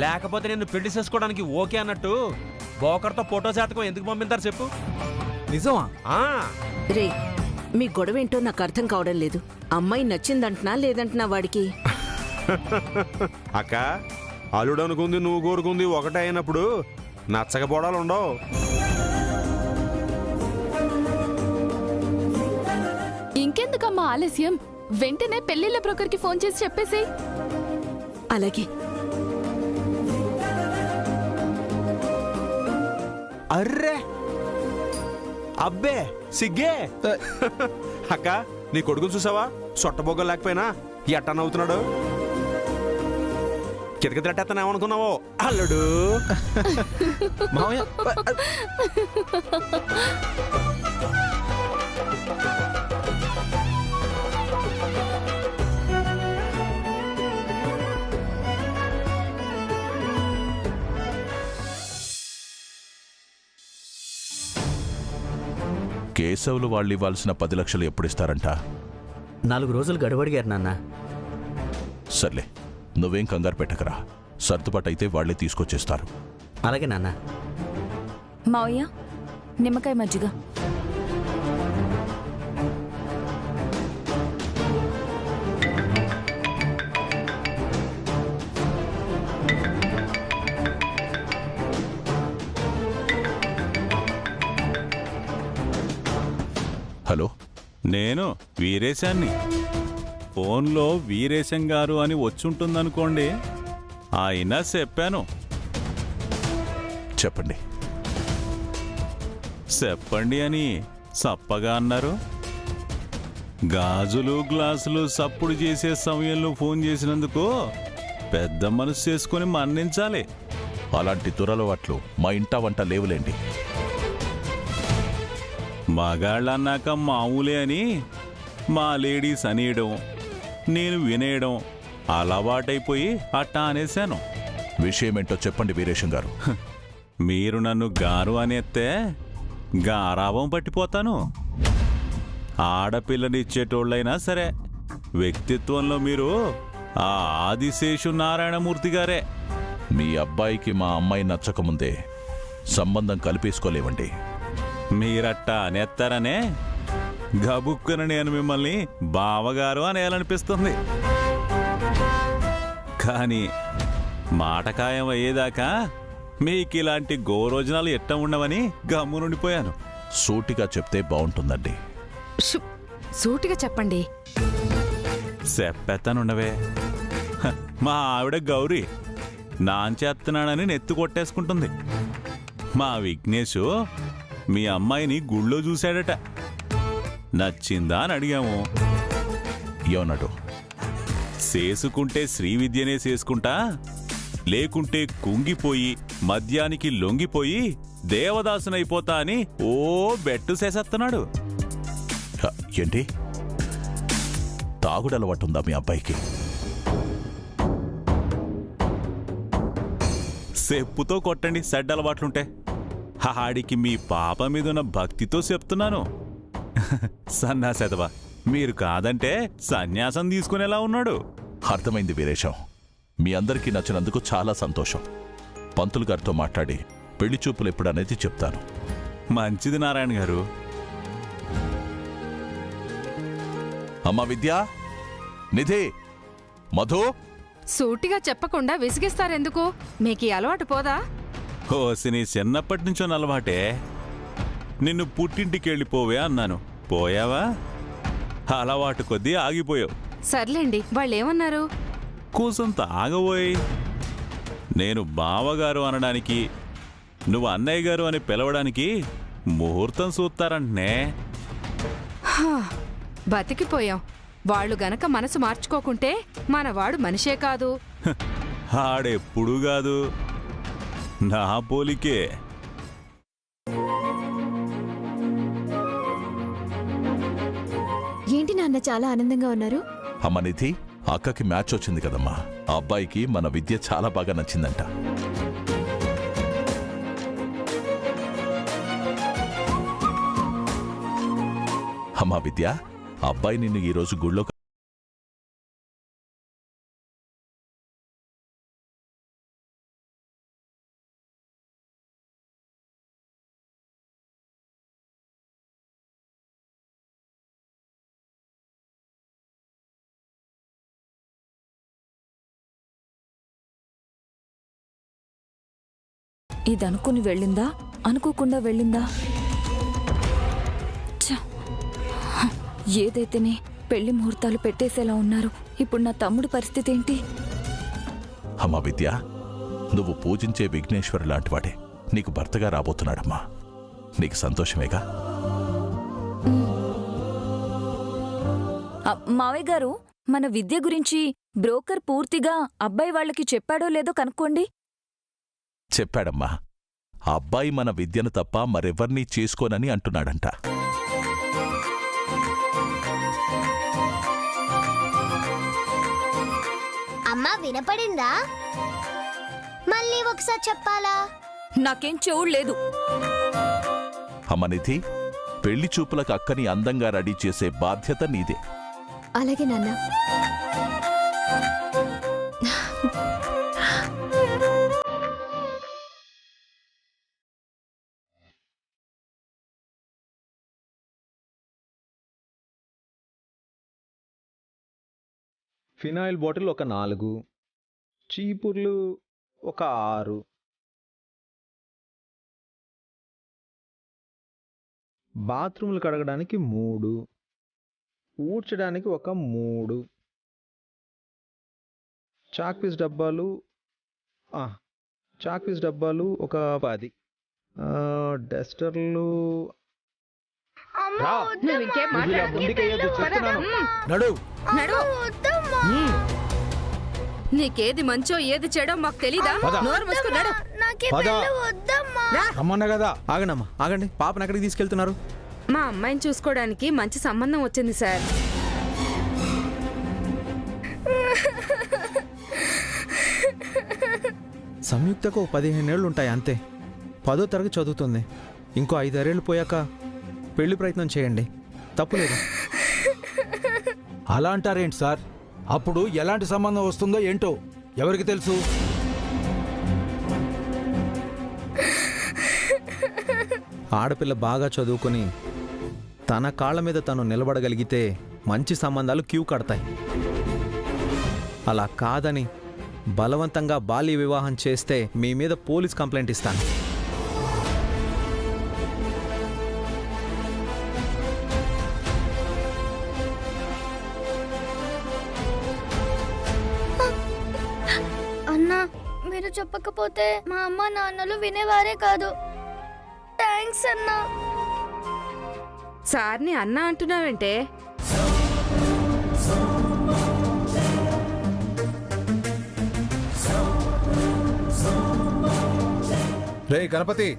లేకపోతే నిన్ను పెళ్లి చేసుకోవడానికి ఓకే అన్నట్టు బోకర్తో ఫోటో శాతకం ఎందుకు పంపిస్తారు చెప్పు. నిజమా? రే, మీ గొడవ ఏంటో నాకు అర్థం కావడం లేదు. అమ్మాయి నచ్చిందంటున్నా లేదంటున్నా వాడికి? అక్క, అల్లుడు అనుకుంది నువ్వు కోరుకుంది ఒకటే అయినప్పుడు నచ్చకపోవడాలు ఉండవు. ఇంకెందుకమ్మా ఆలస్యం? వెంటనే పెళ్లిళ్ళ బ్రోకర్కి ఫోన్ చేసి చెప్పేసి. అలాగే. అర్రే అబ్బే సిగ్గే. అక్క, నీ కొడుకుని చూసావా? సొట్టబొగ్గ లేకపోయినా ఎట్టా నవ్వుతున్నాడు. కితకితలెట్టేస్తానేమనుకున్నావో అల్లుడు. మావయ్య కేశవులు వాళ్ళు ఇవ్వాల్సిన 10 లక్షలు ఎప్పుడిస్తారంట? 4 రోజులు గడువడిగారు నాన్న. సర్లే, నువ్వేం కంగారు పెట్టకరా. సర్దుబాటైతే వాళ్లే తీసుకొచ్చేస్తారు. అలాగే నాన్న. మావయ్య, నిమ్మకాయ మజ్జిగ. హలో, నేను వీరేశాన్ని. ఫోన్లో వీరేశం గారు అని వచ్చుంటుందనుకోండి. అయినా చెప్పాను. చెప్పండి. చెప్పండి అని సప్పగా అన్నారు. గాజులు గ్లాసులు సప్పుడు చేసే సమయంలో ఫోన్ చేసినందుకు పెద్ద మనసు చేసుకుని మన్నించాలి. అలాంటి దురలవాట్లు మా ఇంటా వంట లేవులేండి. మగాళ్ళన్నాక మామూలే అని మా లేడీస్ అనేయడం, నేను వినేయడం అలవాటైపోయి అట్టా అనేశాను. విషయమేంటో చెప్పండి వీరేశం గారు. మీరు నన్ను గారు అనేస్తే గారాభం పట్టిపోతాను. ఆడపిల్లనిచ్చేటోళ్ళైనా సరే వ్యక్తిత్వంలో మీరు ఆ ఆదిశేషు నారాయణమూర్తి గారే. మీ అబ్బాయికి మా అమ్మాయి నచ్చకముందే సంబంధం కలిపేసుకోలేవండి. మీరట్టా అనేస్తారనే గబుక్కున నేను మిమ్మల్ని బావగారు అనేయాలనిపిస్తుంది. కానీ మాటకాయం అయ్యేదాకా మీకు ఇలాంటి గోరోజనాలు ఎట్ట ఉండవని గమ్మునుండిపోయాను. సూటిగా చెప్తే బాగుంటుందండి. సూటిగా చెప్పండి. చెప్పేస్తానుండవే. మా ఆవిడ గౌరీ నాంచేస్తున్నానని నెత్తి కొట్టేసుకుంటుంది. మా విఘ్నేశు మీ అమ్మాయిని గుళ్ళో చూశాడట. నచ్చిందా అని అడిగాము. ఏమన్నాడు? చేసుకుంటే శ్రీవిద్యనే చేసుకుంటా, లేకుంటే కుంగిపోయి మద్యానికి లొంగిపోయి దేవదాసునైపోతా అని ఓ బెట్టు చేసేస్తున్నాడు. ఏంటి, తాగుడలవాటుందా మీ అబ్బాయికి? చెప్పుతో కొట్టండి సెడ్డలవాట్లుంటే. ఆడికి మీ పాప మీదున్న భక్తితో చెప్తున్నాను. సన్నాసెదవా, మీరు కాదంటే సన్యాసం తీసుకునేలా ఉన్నాడు. అర్థమైంది వీరేశం. మీ అందరికీ నచ్చినందుకు చాలా సంతోషం. పంతులు గారితో మాట్లాడి పెళ్లి చూపులు ఎప్పుడనేది చెప్తాను. మంచిది నారాయణ గారు. అమ్మా విద్య, నిధి, మధు. సూటిగా చెప్పకుండా విసిగిస్తారెందుకు? మీకు ఈ అలవాటు పోదా? ఓసిని చిన్నప్పటి నుంచో అలవాటే. నిన్ను పుట్టింటికి వెళ్ళిపోవే అన్నాను, పోయావా? అలవాటు కొద్దీ ఆగిపోయావు. సర్లేండి, వాళ్ళేమన్నారు? కూసంత ఆగబోయి. నేను బావగారు అనడానికి, నువ్వు అన్నయ్య గారు అని పిలవడానికి ముహూర్తం చూస్తారంటనే. బతికిపోయాం. వాళ్ళు గనక మనసు మార్చుకోకుంటే మనవాడు మనిషే కాదు. ఆడెప్పుడు కాదు, నా పోలికే. ఏంటి నాన్న చాలా ఆనందంగా ఉన్నారు? అమ్మ నిధి, అక్కకి మ్యాచ్ వచ్చింది కదమ్మా. ఆ అబ్బాయికి మన విద్య చాలా బాగా నచ్చిందంట. అమ్మా విద్య, అబ్బాయి నిన్ను ఈరోజు గుళ్ళో ఇది అనుకుని వెళ్ళిందా అనుకోకుండా వెళ్ళిందా? ఛ! ఏదైతేనే పెళ్లి ముహూర్తాలు పెట్టేసేలా ఉన్నారు. ఇప్పుడు నా తమ్ముడి పరిస్థితి ఏంటి? అమ్మా విద్య, నువ్వు పూజించే విఘ్నేశ్వరు లాంటివాడే నీకు భర్తగా రాబోతున్నాడమ్మా. నీకు సంతోషమేగా? మావయ్య గారు, మన విద్య గురించి బ్రోకర్ పూర్తిగా అబ్బాయి వాళ్ళకి చెప్పాడో లేదో కనుక్కోండి. చెప్పాడమ్మా. ఆ అబ్బాయి మన విద్యను తప్ప మరెవర్నీ చేసుకోనని అంటున్నాడంట. అమ్మా వినపడిందా? మళ్ళీ ఒకసారి చెప్పాలా? నాకేం చెవుడు లేదు. అమ్మ నిధి, పెళ్లి చూపులకు అక్కని అందంగా రెడీ చేసే బాధ్యత నీదే. అలాగే నాన్న. ఫినాయిల్ బాటిల్ ఒక 4, చీపుర్లు ఒక 6, బాత్రూములు కడగడానికి 3, ఊడ్చడానికి ఒక 3, చాక్పీస్ డబ్బాలు ఒక 10, డస్టర్లు. రా, నువ్వు ఇలా ముందుకెయ్యొద్దు, చెప్తున్నాను. నడు. నీకేది మంచో ఏది చెడో మాకు తెలీదా? నోరు మూసుకున్నాడు. రమ్మన్నా కదా. ఆగండమ్మా, ఆగండి. పాపను ఎక్కడికి తీసుకెళ్తున్నారు? మా అమ్మాయిని చూసుకోవడానికి మంచి సంబంధం వచ్చింది సార్. సంయుక్తకు 15 ఏళ్ళు ఉంటాయి అంతే. 10వ తరగతి చదువుతుంది. ఇంకో 5-6 ఏళ్ళు పోయాక పెళ్లి ప్రయత్నం చేయండి, తప్పులేదు. అలా అంటారేంటి సార్? అప్పుడు ఎలాంటి సంబంధం వస్తుందో ఏంటో ఎవరికి తెలుసు? ఆడపిల్ల బాగా చదువుకొని తన కాళ్ళ మీద తను నిలబడగలిగితే మంచి సంబంధాలు క్యూ కడతాయి. అలా కాదని బలవంతంగా బాల్య వివాహం చేస్తే మీ మీద పోలీస్ కంప్లైంట్ ఇస్తాను. అన్నా, మీరు చెప్పకపోతే మా అమ్మ నాన్నలు వినేవారే కాదు. థ్యాంక్స్ అన్నా. సార్ని అన్నా అంటున్నావంటే? రే గణపతి,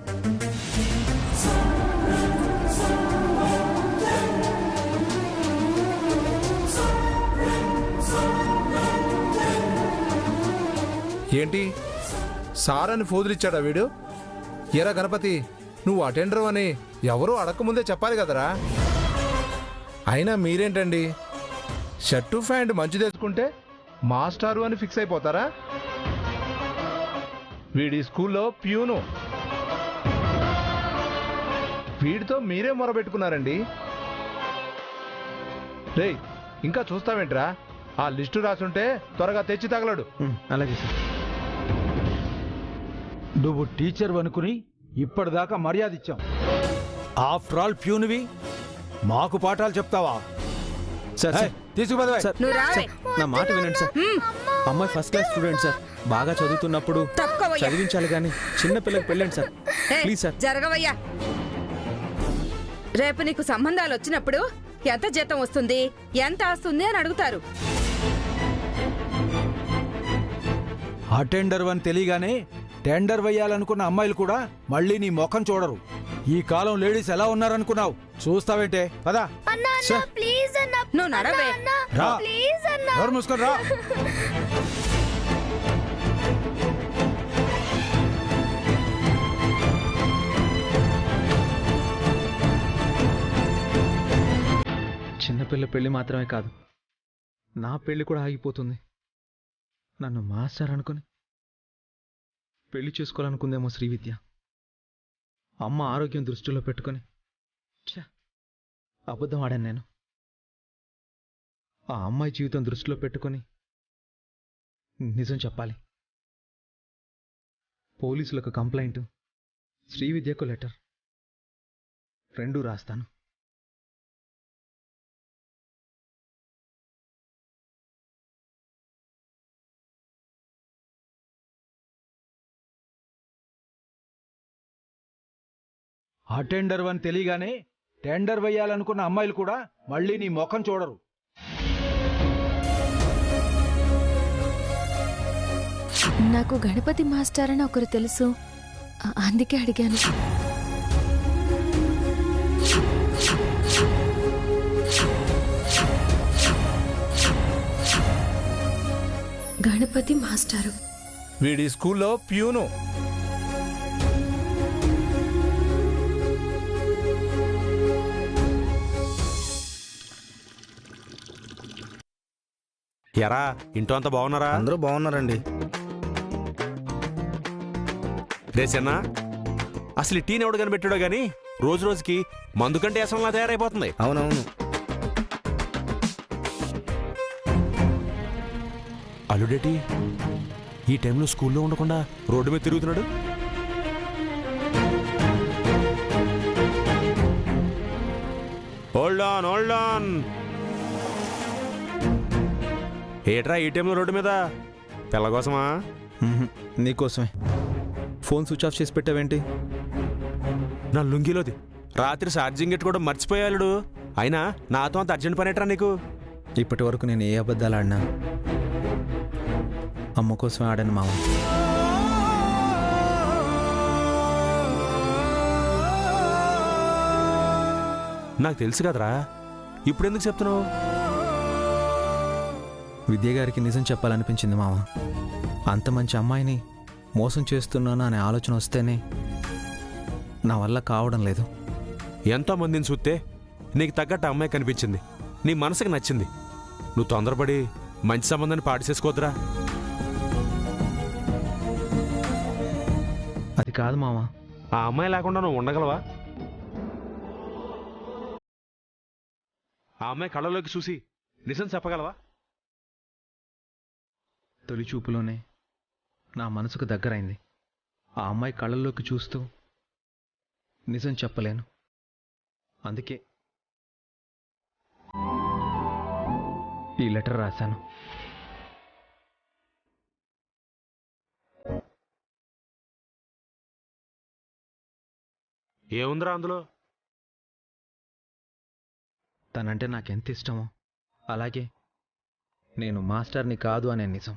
ఏంటి సారని ఫోదులిచ్చాడా వీడు? ఎరా గణపతి, నువ్వు అటెండర్ అని ఎవరూ అడగకముందే చెప్పాలి కదరా. అయినా మీరేంటండి, షర్టు ప్యాంట్ మంచి తెచ్చుకుంటే మాస్టారు అని ఫిక్స్ అయిపోతారా? వీడి స్కూల్లో ప్యూను. వీడితో మీరే మొరబెట్టుకున్నారండి. రేయ్, ఇంకా చూస్తావేంట్రా? ఆ లిస్టు రాసుంటే త్వరగా తెచ్చి తగలడు. అలాగే సార్. నువ్వు టీచర్ అనుకుని ఇప్పటిదాకా మర్యాద ఇచ్చాం. ఆఫ్టర్ ఆల్ ప్యూన్వి మాకు పాఠాలు చెప్తావా? సార్ తీసుకుపోదా సార్, నా మాట వినండి సార్. అమ్మాయి ఫస్ట్ క్లాస్ స్టూడెంట్ సార్. బాగా చదువుతున్నప్పుడు చదివించాలి కానీ చిన్న పిల్లకి పెళ్ళండి సార్, ప్లీజ్ సార్. జరగవయ్యా. రేపు నీకు సంబంధాలు వచ్చినప్పుడు ఎంత జీతం వస్తుంది, ఎంత వస్తుంది అని అడుగుతారు. అటెండర్ అని తెలియగానే టెండర్ వేయాలనుకున్న అమ్మాయిలు కూడా మళ్ళీ నీ ముఖం చూడరు. ఈ కాలం లేడీస్ ఎలా ఉన్నారనుకున్నావు? చూస్తావేంటే? పదా. నువ్వు నడవే. రా, ఎవరు మూసుకొని రా. చిన్నపిల్ల పెళ్లి మాత్రమే కాదు, నా పెళ్లి కూడా ఆగిపోతుంది. నన్ను మాస్టర్ అనుకుని పెళ్లి చేసుకోవాలనుకుందేమో శ్రీవిద్య. అమ్మ ఆరోగ్యం దృష్టిలో పెట్టుకొని అబద్ధం ఆడాను నేను. ఆ అమ్మాయి జీవితం దృష్టిలో పెట్టుకొని నిజం చెప్పాలి. పోలీసులకు కంప్లైంట్, శ్రీవిద్యకు లెటర్, రెండూ రాస్తాను. అటెండర్ అని తెలియగానే టెండర్ వేయాలనుకున్న అమ్మాయిలు కూడా మళ్ళీ నీ ముఖం చూడరు. నాకు గణపతి మాస్టర్ అని ఒకరు తెలుసు, అందుకే అడిగాను. గణపతి మాస్టారు వీడి స్కూల్లో ప్యూను. ఎరా ఇంట్లో అంతా బాగున్నారా? అందరూ బాగున్నారండి. రేసన్నా అసలు ఈ టీని ఎవడు కనిపెట్టాడో గానీ రోజు రోజుకి మందు కంటే అసలు తయారైపోతుంది. అవునవును. అల్లుడేటి ఈ టైంలో స్కూల్లో ఉండకుండా రోడ్డు మీద తిరుగుతున్నాడు? Hold on. ఏట్రా ఈ టైంలో రోడ్డు మీద? పిల్ల కోసమా? నీకోసమే. ఫోన్ స్విచ్ ఆఫ్ చేసి పెట్టావేంటి? నా లుంగిలోది రాత్రి ఛార్జింగ్ ఎట్టుకోవడం మర్చిపోయాడు. అయినా నాతో అంత అర్జెంట్ పనేట్రా నీకు? ఇప్పటి వరకు నేను ఏ అబద్ధాలు ఆడినా అమ్మ కోసమే ఆడాను మామ. నాకు తెలుసు కదరా, ఇప్పుడెందుకు చెప్తున్నావు? విద్య గారికి నిజం చెప్పాలనిపించింది మామ. అంత మంచి అమ్మాయిని మోసం చేస్తున్నాను అనే ఆలోచన వస్తేనే నా వల్ల కావడం లేదు. ఎంతో మందిని చూస్తే నీకు తగ్గట్టు అమ్మాయి కనిపించింది, నీ మనసుకు నచ్చింది. నువ్వు తొందరపడి మంచి సంబంధాన్ని పాడు చేసుకోవద్దురా. అది కాదు మామ. ఆ అమ్మాయి లేకుండా నువ్వు ఉండగలవా? ఆ అమ్మాయి కళ్ళలోకి చూసి నిజం చెప్పగలవా? తొలి చూపులోనే నా మనసుకు దగ్గరైంది. ఆ అమ్మాయి కళ్ళల్లోకి చూస్తూ నిజం చెప్పలేను. అందుకే ఈ లెటర్ రాశాను. ఏముందిరా అందులో? తనంటే నాకెంత ఇష్టమో అలాగే నేను మాస్టర్ని కాదు అనే నిజం.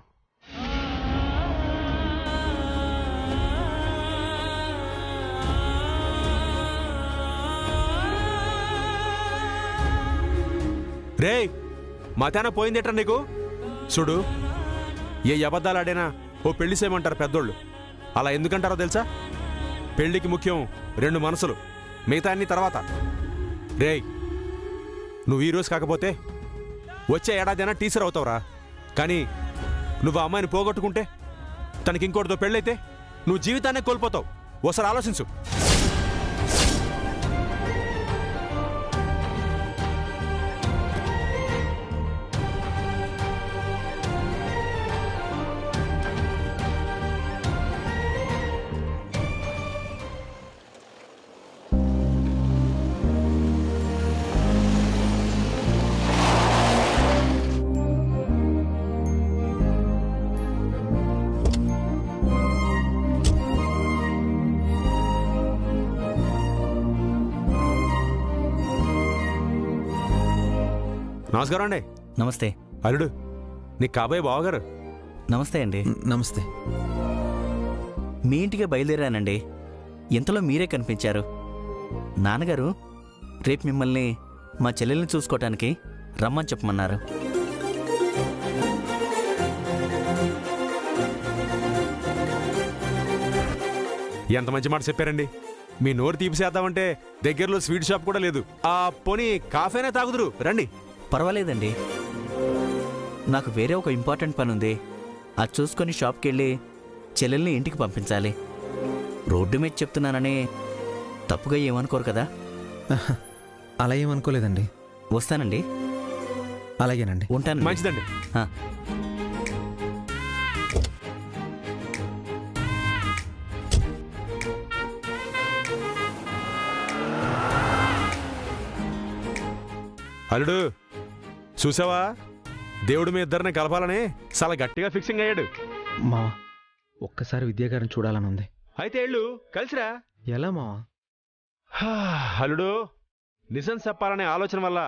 రేయ్ మతాన పోయిందేట్రా నీకు? చూడు, ఏ అబద్ధాలు ఆడైనా ఓ పెళ్లి చేయమంటారు పెద్దోళ్ళు. అలా ఎందుకంటారో తెలుసా? పెళ్లికి ముఖ్యం 2 మనసులు, మిగతా అన్ని తర్వాత. రేయ్ నువ్వు ఈరోజు కాకపోతే వచ్చే ఏడాదైనా టీచర్ అవుతావురా. కానీ నువ్వు ఆ అమ్మాయిని పోగొట్టుకుంటే, తనకి ఇంకోటితో పెళ్ళైతే నువ్వు జీవితాన్నే కోల్పోతావు. ఓసారి ఆలోచించు. నమస్కారం అండి. నమస్తే. అల్లుడు, నీ కాబోయే బావగారు. నమస్తే అండి. నమస్తే. మీ ఇంటికి బయలుదేరానండి, ఇంతలో మీరే కనిపించారు. నాన్నగారు రేపు మిమ్మల్ని మా చెల్లెల్ని చూసుకోవటానికి రమ్మని చెప్పమన్నారు. ఎంత మంచి మాట చెప్పారండి. మీ నోరు తీపిసేద్దామంటే దగ్గరలో స్వీట్ షాప్ కూడా లేదు. ఆ పోనీ కాఫీనే తాగుదురు రండి. పర్వాలేదండి, నాకు వేరే ఒక ఇంపార్టెంట్ పని ఉంది. అది చూసుకొని షాప్కి వెళ్ళి చెల్లెల్ని ఇంటికి పంపించాలి. రోడ్డు మీద చెప్తున్నానని తప్పుగా ఏమనుకోరు కదా? అలా ఏమనుకోలేదండి. వస్తానండి. అలాగేనండి. ఉంటాను. మంచిదండి. అల్లుడు చూసావా, దేవుడు మీ ఇద్దరిని కలపాలని చాలా గట్టిగా ఫిక్సింగ్ అయ్యాడు. మావా ఒక్కసారి విద్యాగారిని చూడాలని ఉంది. అయితే వెళ్ళు, కలిసిరా. ఎలా మావా? అల్లుడు, నిజం చెప్పాలనే ఆలోచన వల్ల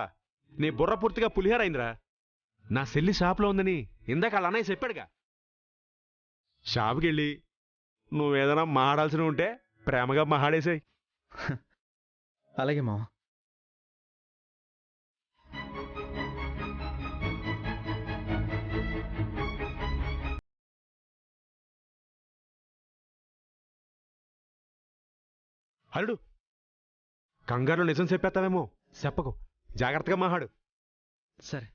నీ బుర్ర పూర్తిగా పులిహారైందిరా. నా సెల్లి షాప్లో ఉందని ఇందాక వాళ్ళ అన్నయ్య చెప్పాడుగా. షాపుకి వెళ్ళి నువ్వేదైనా మాడాల్సి ఉంటే ప్రేమగా మాడేసాయి. అలాగే మావా. అల్లుడు, కంగారులో నిజం చెప్పేస్తావేమో, చెప్పకు, జాగ్రత్తగా మాట్లాడు. సరే.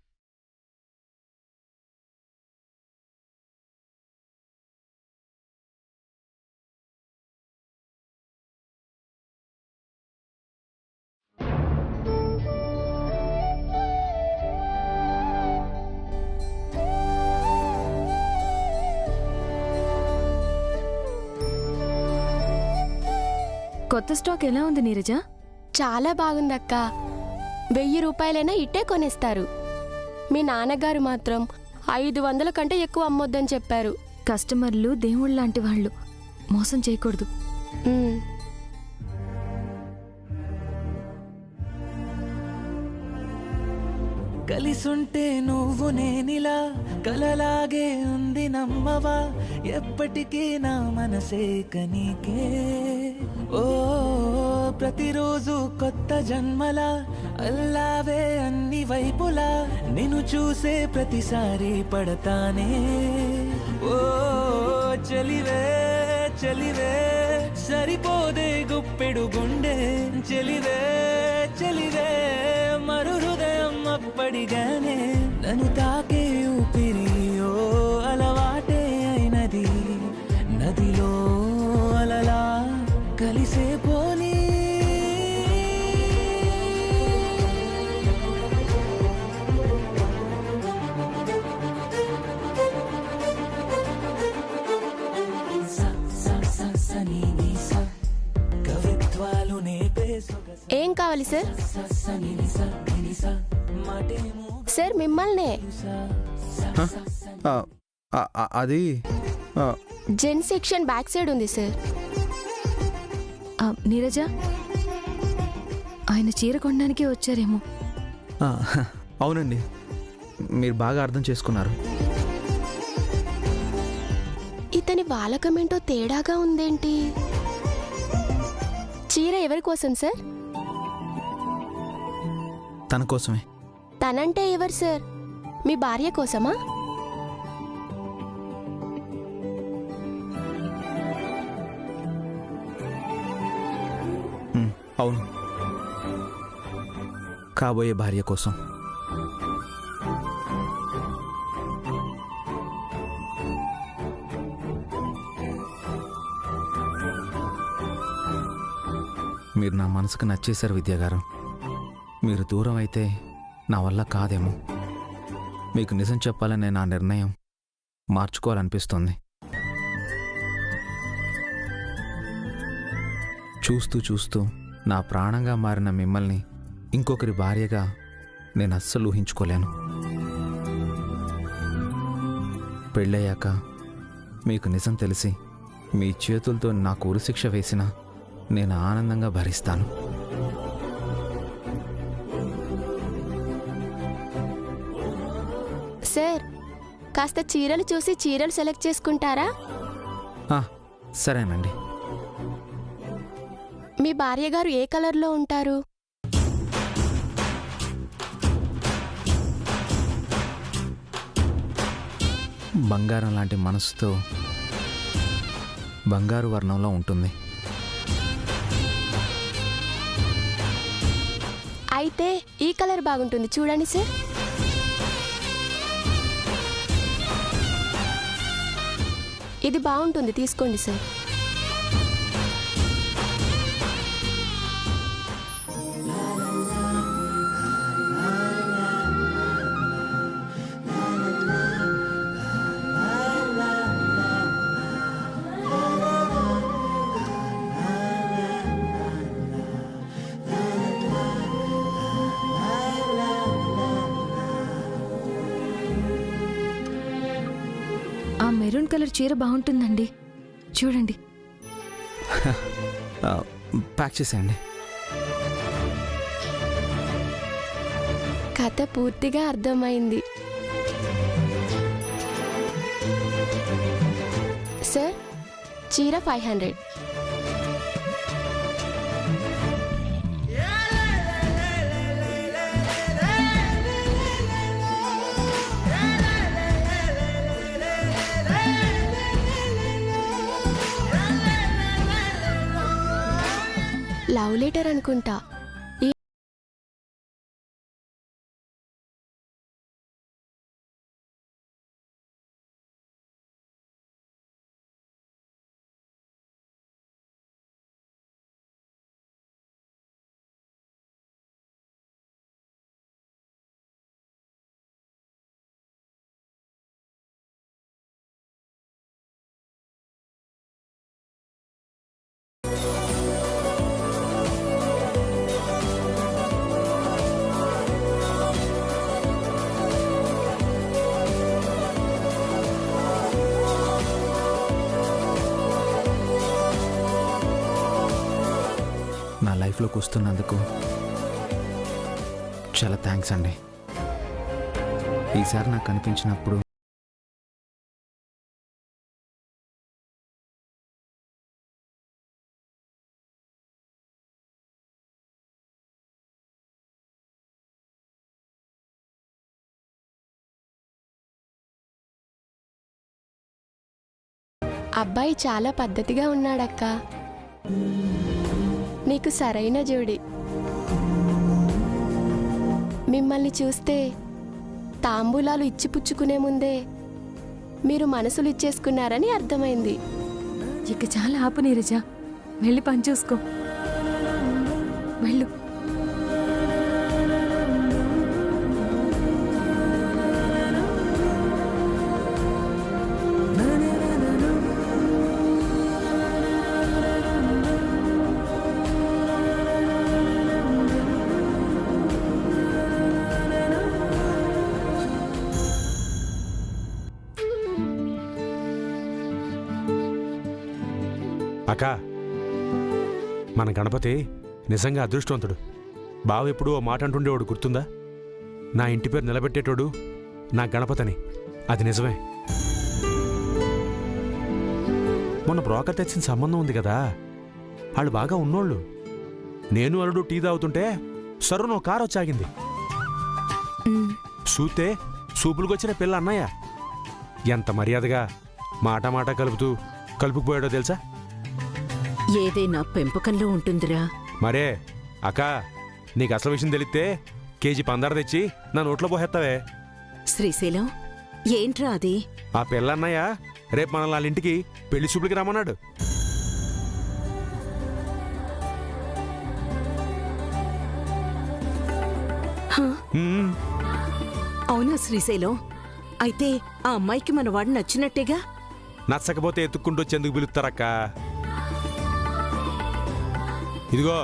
కొత్త స్టాక్ ఎలా ఉంది నీరజ? చాలా బాగుందక్క. 1000 రూపాయలైనా ఇట్టే కొనేస్తారు. మీ నాన్నగారు మాత్రం 500 కంటే ఎక్కువ అమ్మొద్దని చెప్పారు. కస్టమర్లు దేవుళ్ళలాంటి వాళ్ళు, మోసం చేయకూడదు. కలిసుంటే నువ్వు నేనిలా కలలాగే ఉంది నమ్మవా, ఎప్పటికీ నా మనసే కనీకే. ఓ ప్రతిరోజు కొత్త జన్మలా అల్లావే అన్ని వైపులా, నిన్ను చూసే ప్రతిసారి పడతానే. ఓ చలివే చలివే సరిపోదే గుప్పెడు గుండె, చెలివే చెలివే మరు హృదయం అప్పడిగానే. నన్ను తాకే ఊపిరి ఓ అలవాటే అయినది, నదిలో అలలా కలిసే పోనీ. ఏం కావాలి సార్? సార్ మిమ్మల్నే. అది జెన్ సెక్షన్ బ్యాక్ సైడ్ ఉంది సార్. నీరజ, ఆయన చీర కొనడానికి వచ్చారేమో. అవునండి, మీరు బాగా అర్థం చేసుకున్నారు. ఇతని వాలకమేంటో తేడాగా ఉందేంటి? చీర ఎవరి కోసం సార్? తన కోసమే. తనంటే ఎవరు సార్? మీ భార్య కోసమా? అవును, కాబోయే భార్య కోసం. మీరు నా మనసుకు నచ్చేశారు విద్యాగారు. మీరు దూరం అయితే నా వల్ల కాదేమో. మీకు నిజం చెప్పాలనే నా నిర్ణయం మార్చుకోవాలనిపిస్తుంది. చూస్తూ చూస్తూ నా ప్రాణంగా మారిన మిమ్మల్ని ఇంకొకరి భార్యగా నేను అస్సలు ఊహించుకోలేను. పెళ్ళయ్యాక మీకు నిజం తెలిసి మీ చేతులతో నాకు ఉరిశిక్ష వేసినా నేను ఆనందంగా భరిస్తాను. సార్, కాస్త చీరలు చూసి చీరలు సెలెక్ట్ చేసుకుంటారా? సరేనండి. మీ భార్య గారు ఏ కలర్లో ఉంటారు? బంగారం లాంటి మనసుతో బంగారు వర్ణంలో ఉంటుంది. అయితే ఈ కలర్ బాగుంటుంది, చూడండి సార్. ఇది బాగుంటుంది, తీసుకోండి సార్. కలర్ చీర బాగుంటుందండి, చూడండి. ప్యాక్ చేసేయండి. కథ పూర్తిగా అర్థమైంది. సార్, చీర 500. లవ్ లెటర్ అనుకుంటా. నా లైఫ్లోకి వస్తున్నందుకు చాలా థ్యాంక్స్ అండి. ఈసారి నాకు కనిపించినప్పుడు అబ్బాయి చాలా పద్ధతిగా ఉన్నాడక్క. నీకు సరైన జోడి. మిమ్మల్ని చూస్తే తాంబూలాలు ఇచ్చిపుచ్చుకునే ముందే మీరు మనసులు ఇచ్చేసుకున్నారని అర్థమైంది. ఇక చాలా ఆపు నీరజ, వెళ్ళి పని చూసుకో. వెళ్ళు. అక్క, మన గణపతి నిజంగా అదృష్టవంతుడు. బావ ఎప్పుడు ఓ మాట అంటుండేవాడు, గుర్తుందా? నా ఇంటి పేరు నిలబెట్టేటోడు నా గణపతిని. అది నిజమే. మొన్న బ్రోకర్ తెచ్చిన సంబంధం ఉంది కదా, వాళ్ళు బాగా ఉన్నోళ్ళు. నేను అల్లుడు టీ తాగుతుంటే సరును కారు వచ్చాగింది. చూస్తే సూపులకొచ్చిన పిల్ల అన్నయ్య ఎంత మర్యాదగా మాట మాట కలుపుకుపోయాడో తెలుసా? ఏదైనా పెంపకంలో ఉంటుందిరా. మరే అక్క, నీకు అసలు విషయం తెలిస్తే కేజీ పందారు తెచ్చి నా నోట్లో పోహేస్తావే. శ్రీశైలం, ఏంట్రా అది? ఆ పిల్లన్నయ్య రేపు మనల్ని వాళ్ళ ఇంటికి పెళ్లి చూపులకి రమ్మన్నాడు. అవునా శ్రీశైలం? అయితే ఆ అమ్మాయికి మన వాడు నచ్చినట్టేగా? నచ్చకపోతే ఎత్తుక్కుంటూ వచ్చేందుకు పిలుస్తారక్క. ఇదిగో,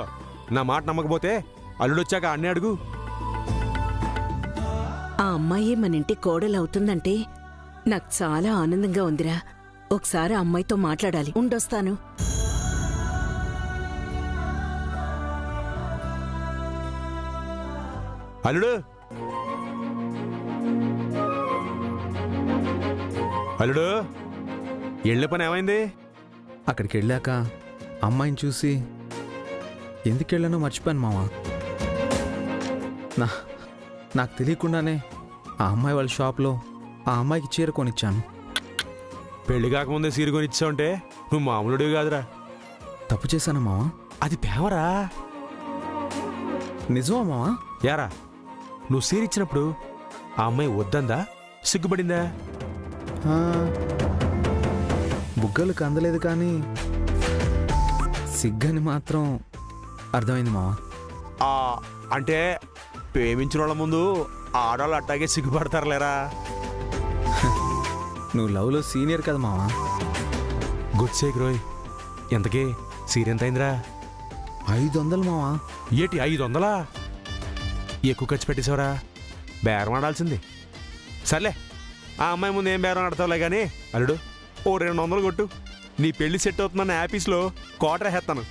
నా మాట నమ్మకపోతే అల్లుడొచ్చాక అన్నీ అడుగు. ఆ అమ్మాయి మన ఇంటి కోడలవుతుందంటే నాకు చాలా ఆనందంగా ఉందిరా. ఒకసారి ఆ అమ్మాయితో మాట్లాడాలి. ఉండొస్తాను. అల్లుడు, అల్లుడు, ఎళ్ళ పని ఏమైంది? అక్కడికి వెళ్ళాక అమ్మాయిని చూసి ఎందుకెళ్ళానో మర్చిపోయాను మావా. నాకు తెలియకుండానే ఆ అమ్మాయి వాళ్ళ షాప్లో ఆ అమ్మాయికి చీర కొనిచ్చాను. పెళ్లి కాకముందే సీర కొనిచ్చావంటే నువ్వు మామూలుడివి కాదురా. తప్పు చేశాను మావా. అది పేవరా. నిజమా మావా? యారా, నువ్వు సీరిచ్చినప్పుడు ఆ అమ్మాయి వద్దందా, సిగ్గుపడిందా? బుగ్గలకు అందలేదు కానీ సిగ్గని మాత్రం అర్థమైంది మావా. అంటే ప్రేమించిన వాళ్ళ ముందు ఆడవాళ్ళు అట్టాగే సిగ్గుపడతారులేరా. నువ్వు లవ్లో సీనియర్ కదా మావా. గుడ్ సేక్ రోయ్. ఎంతకీ సీర ఎంత అయిందిరా? 500 మావా. ఏటి 500? ఎక్కువ ఖర్చు పెట్టేశావురా. బేరం ఆడాల్సింది. సర్లే, ఆ అమ్మాయి ముందు ఏం బేరం ఆడతావులే కానీ అల్లుడు, ఓ 200 కొట్టు. నీ పెళ్లి సెట్ అవుతుందన్న యాపీస్లో క్వార్టర్ వేస్తాను.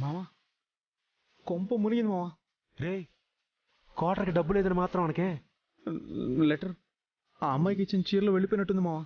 మావా కొంప మునిగింది మావా. రే క్వార్టర్కి డబ్బు లేదని మాత్రం అనకే. లెటర్ ఆ అమ్మాయికి ఇచ్చిన చీరలో వెళ్ళిపోయినట్టుంది మావా.